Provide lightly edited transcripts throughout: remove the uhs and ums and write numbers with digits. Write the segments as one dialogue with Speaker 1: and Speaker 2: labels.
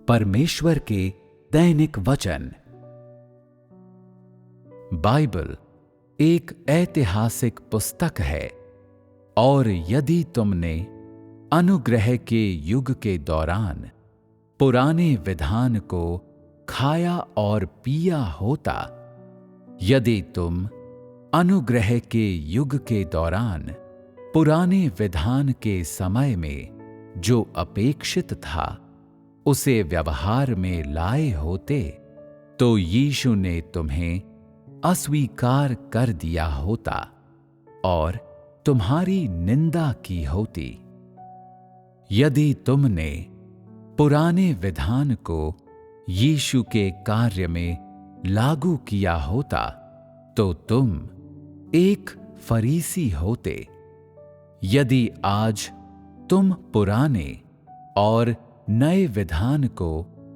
Speaker 1: परमेश्वर के दैनिक वचन। बाइबल एक ऐतिहासिक पुस्तक है और यदि तुमने अनुग्रह के युग के दौरान पुराने विधान को खाया और पिया होता, यदि तुम अनुग्रह के युग के दौरान पुराने विधान के समय में जो अपेक्षित था उसे व्यवहार में लाए होते, तो यीशु ने तुम्हें अस्वीकार कर दिया होता और तुम्हारी निंदा की होती। यदि तुमने पुराने विधान को यीशु के कार्य में लागू किया होता, तो तुम एक फरीसी होते। यदि आज तुम पुराने और नए विधान को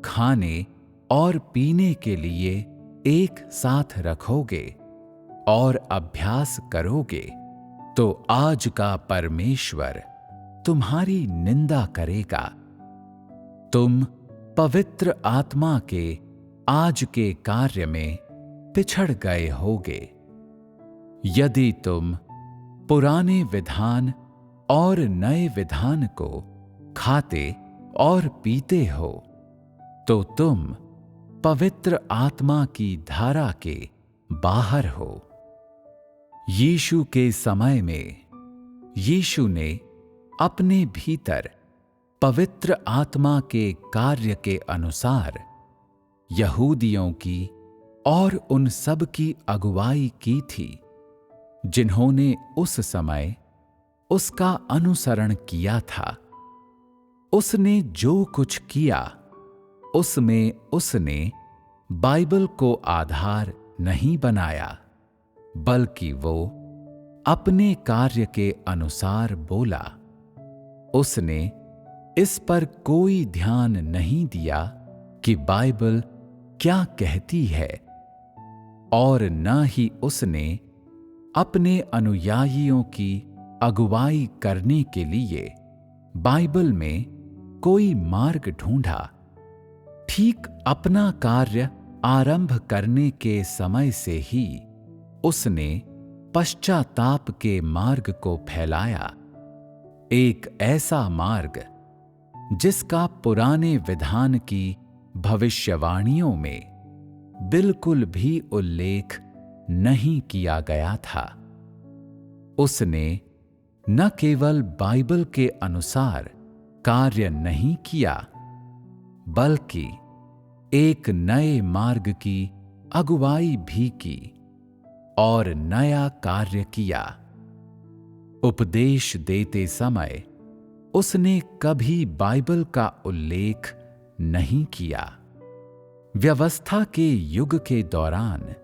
Speaker 1: खाने और पीने के लिए एक साथ रखोगे और अभ्यास करोगे, तो आज का परमेश्वर तुम्हारी निंदा करेगा। तुम पवित्र आत्मा के आज के कार्य में पिछड़ गए होगे। यदि तुम पुराने विधान और नए विधान को खाते और पीते हो, तो तुम पवित्र आत्मा की धारा के बाहर हो। यीशु के समय में यीशु ने अपने भीतर पवित्र आत्मा के कार्य के अनुसार यहूदियों की और उन सब की अगुवाई की थी जिन्होंने उस समय उसका अनुसरण किया था। उसने जो कुछ किया उसमें उसने बाइबल को आधार नहीं बनाया, बल्कि वो अपने कार्य के अनुसार बोला। उसने इस पर कोई ध्यान नहीं दिया कि बाइबल क्या कहती है, और न ही उसने अपने अनुयायियों की अगुवाई करने के लिए बाइबल में कोई मार्ग ढूंढा। ठीक अपना कार्य आरंभ करने के समय से ही उसने पश्चाताप के मार्ग को फैलाया, एक ऐसा मार्ग जिसका पुराने विधान की भविष्यवाणियों में बिल्कुल भी उल्लेख नहीं किया गया था। उसने न केवल बाइबल के अनुसार कार्य नहीं किया, बल्कि एक नए मार्ग की अगुवाई भी की और नया कार्य किया। उपदेश देते समय उसने कभी बाइबल का उल्लेख नहीं किया। व्यवस्था के युग के दौरान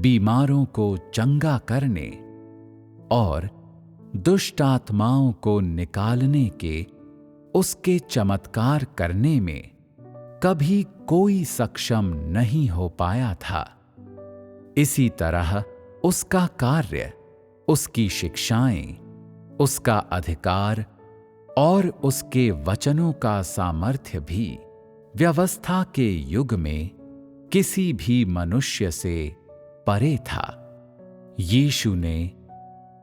Speaker 1: बीमारों को चंगा करने और दुष्ट आत्माओं को निकालने के उसके चमत्कार करने में कभी कोई सक्षम नहीं हो पाया था। इसी तरह उसका कार्य, उसकी शिक्षाएं, उसका अधिकार और उसके वचनों का सामर्थ्य भी व्यवस्था के युग में किसी भी मनुष्य से परे था। यीशु ने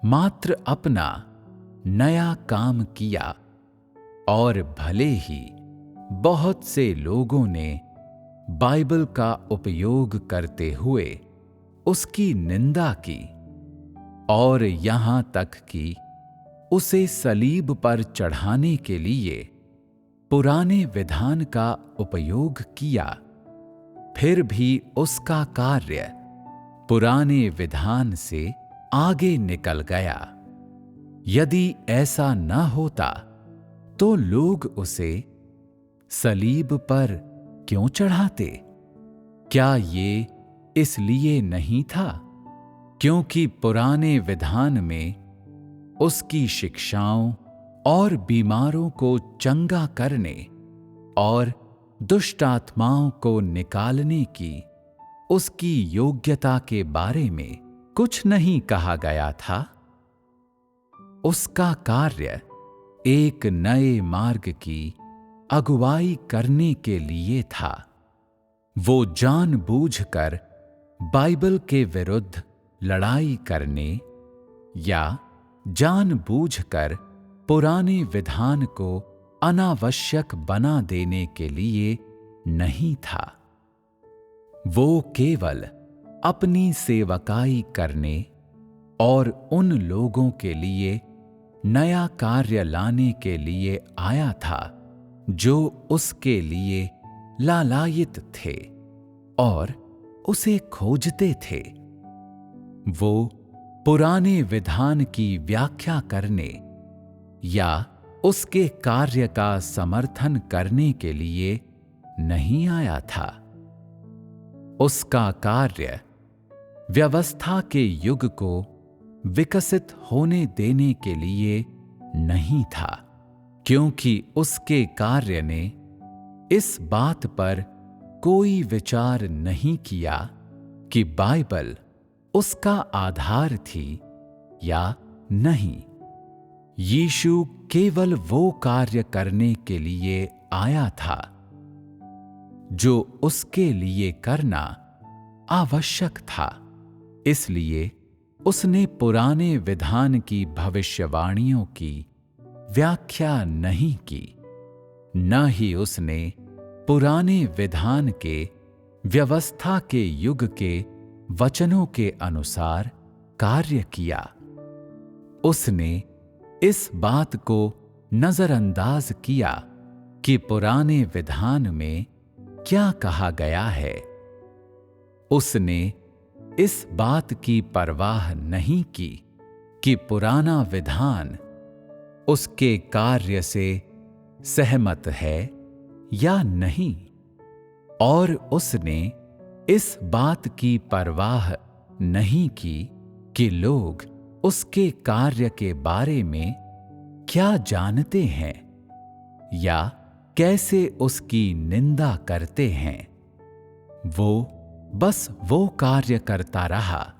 Speaker 1: मात्र अपना नया काम किया और भले ही बहुत से लोगों ने बाइबल का उपयोग करते हुए उसकी निंदा की और यहां तक कि उसे सलीब पर चढ़ाने के लिए पुराने विधान का उपयोग किया, फिर भी उसका कार्य पुराने विधान से आगे निकल गया। यदि ऐसा न होता तो लोग उसे सलीब पर क्यों चढ़ाते? क्या ये इसलिए नहीं था क्योंकि पुराने विधान में उसकी शिक्षाओं और बीमारों को चंगा करने और दुष्ट आत्माओं को निकालने की उसकी योग्यता के बारे में कुछ नहीं कहा गया था? उसका कार्य एक नए मार्ग की अगुवाई करने के लिए था। वो जानबूझकर बाइबल के विरुद्ध लड़ाई करने या जानबूझकर पुराने विधान को अनावश्यक बना देने के लिए नहीं था। वो केवल अपनी सेवकाई करने और उन लोगों के लिए नया कार्य लाने के लिए आया था जो उसके लिए लालायित थे और उसे खोजते थे। वो पुराने विधान की व्याख्या करने या उसके कार्य का समर्थन करने के लिए नहीं आया था। उसका कार्य व्यवस्था के युग को विकसित होने देने के लिए नहीं था, क्योंकि उसके कार्य ने इस बात पर कोई विचार नहीं किया कि बाइबल उसका आधार थी या नहीं। यीशु केवल वो कार्य करने के लिए आया था जो उसके लिए करना आवश्यक था। इसलिए उसने पुराने विधान की भविष्यवाणियों की व्याख्या नहीं की, न ही उसने पुराने विधान के व्यवस्था के युग के वचनों के अनुसार कार्य किया। उसने इस बात को नजरअंदाज किया कि पुराने विधान में क्या कहा गया है। उसने इस बात की परवाह नहीं की कि पुराना विधान उसके कार्य से सहमत है या नहीं, और उसने इस बात की परवाह नहीं की कि लोग उसके कार्य के बारे में क्या जानते हैं या कैसे उसकी निंदा करते हैं। वो बस वो कार्य करता रहा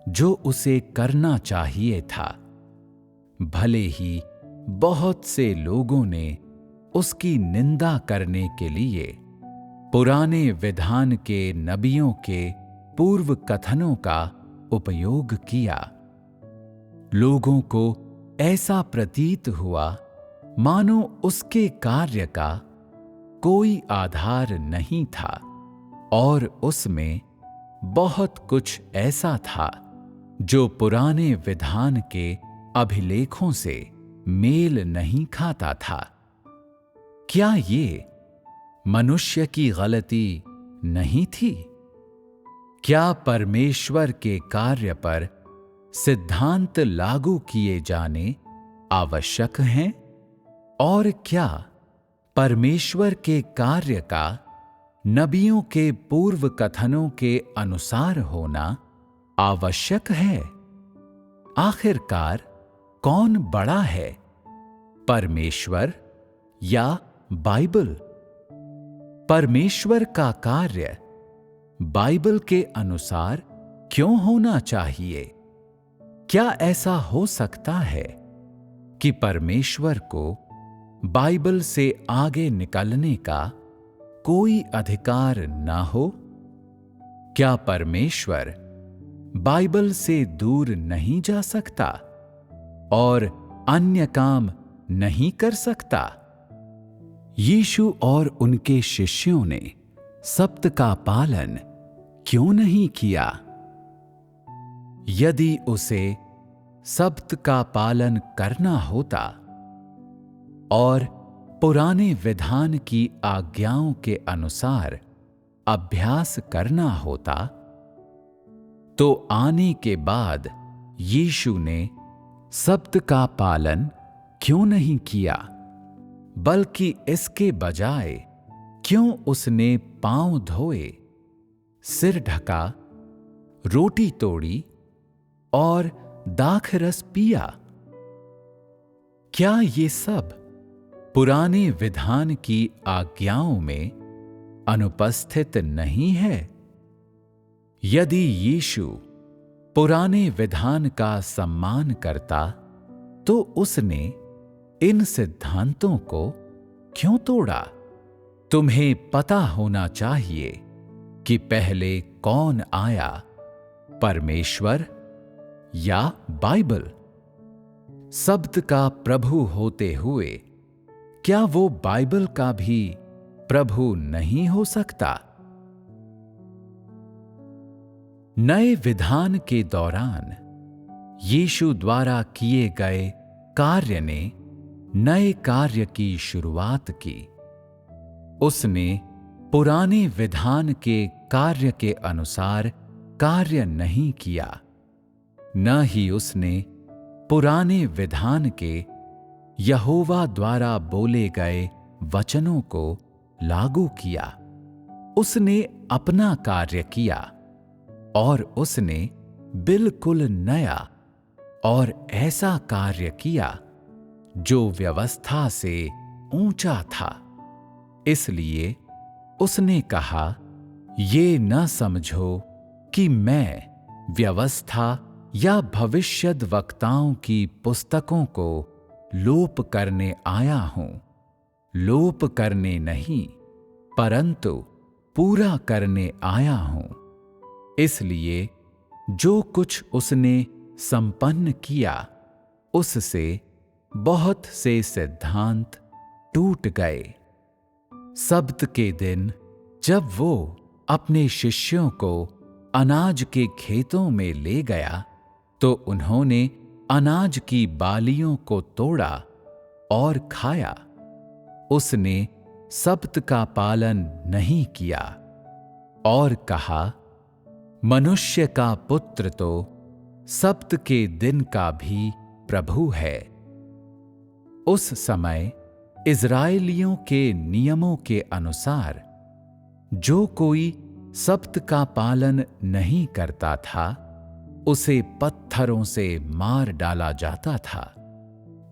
Speaker 1: जो उसे करना चाहिए था, भले ही बहुत से लोगों ने उसकी निंदा करने के लिए पुराने विधान के नबियों के पूर्व कथनों का उपयोग किया। लोगों को ऐसा प्रतीत हुआ मानो उसके कार्य का कोई आधार नहीं था और उसमें बहुत कुछ ऐसा था जो पुराने विधान के अभिलेखों से मेल नहीं खाता था। क्या ये मनुष्य की गलती नहीं थी? क्या परमेश्वर के कार्य पर सिद्धांत लागू किए जाने आवश्यक हैं? और क्या परमेश्वर के कार्य का नबियों के पूर्व कथनों के अनुसार होना आवश्यक है? आखिरकार कौन बड़ा है, परमेश्वर या बाइबल? परमेश्वर का कार्य बाइबल के अनुसार क्यों होना चाहिए? क्या ऐसा हो सकता है कि परमेश्वर को बाइबल से आगे निकलने का कोई अधिकार न हो? क्या परमेश्वर बाइबल से दूर नहीं जा सकता और अन्य काम नहीं कर सकता? यीशु और उनके शिष्यों ने सब्त का पालन क्यों नहीं किया? यदि उसे सब्त का पालन करना होता और पुराने विधान की आज्ञाओं के अनुसार अभ्यास करना होता, तो आने के बाद यीशु ने सब्त का पालन क्यों नहीं किया, बल्कि इसके बजाय क्यों उसने पांव धोए, सिर ढका, रोटी तोड़ी और दाखरस पिया? क्या ये सब पुराने विधान की आज्ञाओं में अनुपस्थित नहीं है? यदि यीशु पुराने विधान का सम्मान करता, तो उसने इन सिद्धांतों को क्यों तोड़ा? तुम्हें पता होना चाहिए कि पहले कौन आया, परमेश्वर या बाइबल? शब्द का प्रभु होते हुए क्या वो बाइबल का भी प्रभु नहीं हो सकता? नए विधान के दौरान यीशु द्वारा किए गए कार्य ने नए कार्य की शुरुआत की। उसने पुराने विधान के कार्य के अनुसार कार्य नहीं किया, न ही उसने पुराने विधान के यहोवा द्वारा बोले गए वचनों को लागू किया। उसने अपना कार्य किया और उसने बिल्कुल नया और ऐसा कार्य किया जो व्यवस्था से ऊंचा था। इसलिए उसने कहा, ये न समझो कि मैं व्यवस्था या भविष्यद्वक्ताओं की पुस्तकों को लोप करने आया हूं। लोप करने नहीं, परंतु पूरा करने आया हूं। इसलिए जो कुछ उसने संपन्न किया, उससे बहुत से सिद्धांत टूट गए। सब्त के दिन जब वो अपने शिष्यों को अनाज के खेतों में ले गया, तो उन्होंने अनाज की बालियों को तोड़ा और खाया। उसने सब्त का पालन नहीं किया और कहा, मनुष्य का पुत्र तो सब्त के दिन का भी प्रभु है। उस समय इज़राइलियों के नियमों के अनुसार जो कोई सब्त का पालन नहीं करता था, उसे पत्थरों से मार डाला जाता था।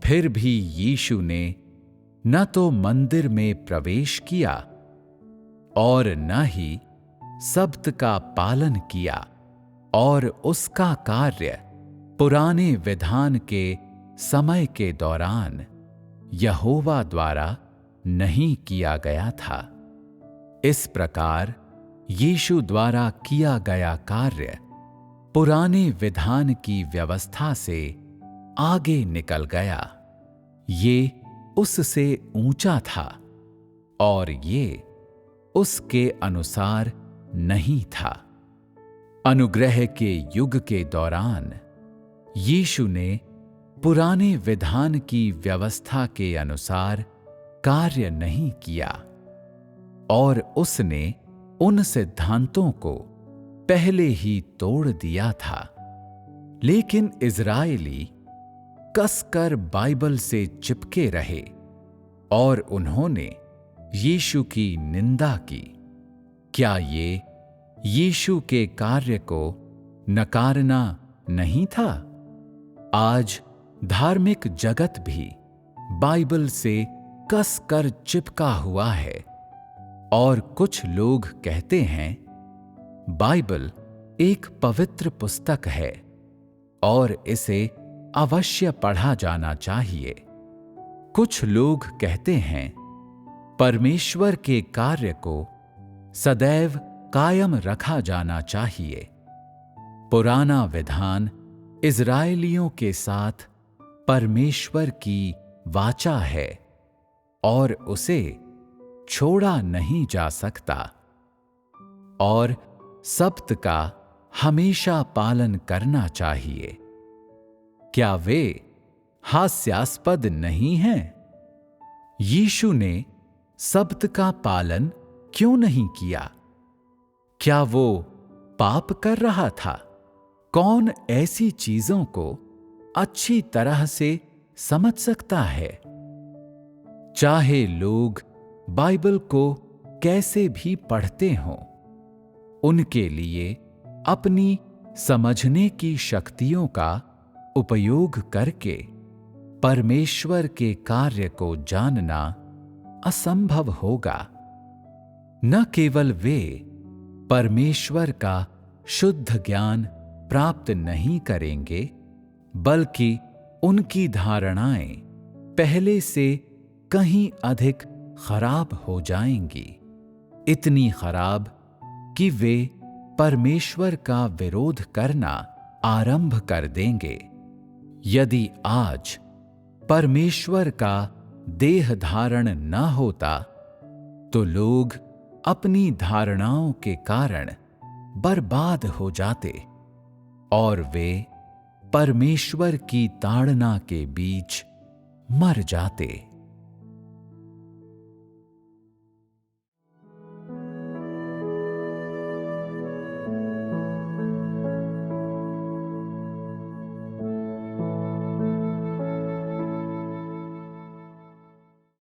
Speaker 1: फिर भी यीशु ने न तो मंदिर में प्रवेश किया और न ही सब्त का पालन किया, और उसका कार्य पुराने विधान के समय के दौरान यहोवा द्वारा नहीं किया गया था। इस प्रकार यीशु द्वारा किया गया कार्य पुराने विधान की व्यवस्था से आगे निकल गया। ये उससे ऊंचा था और ये उसके अनुसार नहीं था। अनुग्रह के युग के दौरान यीशु ने पुराने विधान की व्यवस्था के अनुसार कार्य नहीं किया और उसने उन सिद्धांतों को पहले ही तोड़ दिया था। लेकिन इज़राइली कसकर बाइबल से चिपके रहे और उन्होंने यीशु की निंदा की। क्या ये यीशु के कार्य को नकारना नहीं था? आज धार्मिक जगत भी बाइबल से कसकर चिपका हुआ है और कुछ लोग कहते हैं बाइबल एक पवित्र पुस्तक है और इसे अवश्य पढ़ा जाना चाहिए। कुछ लोग कहते हैं परमेश्वर के कार्य को सदैव कायम रखा जाना चाहिए। पुराना विधान इज़राइलियों के साथ परमेश्वर की वाचा है और उसे छोड़ा नहीं जा सकता, और सब्त का हमेशा पालन करना चाहिए। क्या वे हास्यास्पद नहीं हैं? यीशु ने सब्त का पालन क्यों नहीं किया? क्या वो पाप कर रहा था? कौन ऐसी चीजों को अच्छी तरह से समझ सकता है? चाहे लोग बाइबल को कैसे भी पढ़ते हों, उनके लिए अपनी समझने की शक्तियों का उपयोग करके परमेश्वर के कार्य को जानना असंभव होगा। न केवल वे परमेश्वर का शुद्ध ज्ञान प्राप्त नहीं करेंगे, बल्कि उनकी धारणाएं पहले से कहीं अधिक खराब हो जाएंगी, इतनी खराब कि वे परमेश्वर का विरोध करना आरंभ कर देंगे। यदि आज परमेश्वर का देह धारण न होता तो लोग अपनी धारणाओं के कारण बर्बाद हो जाते और वे परमेश्वर की ताड़ना के बीच मर जाते।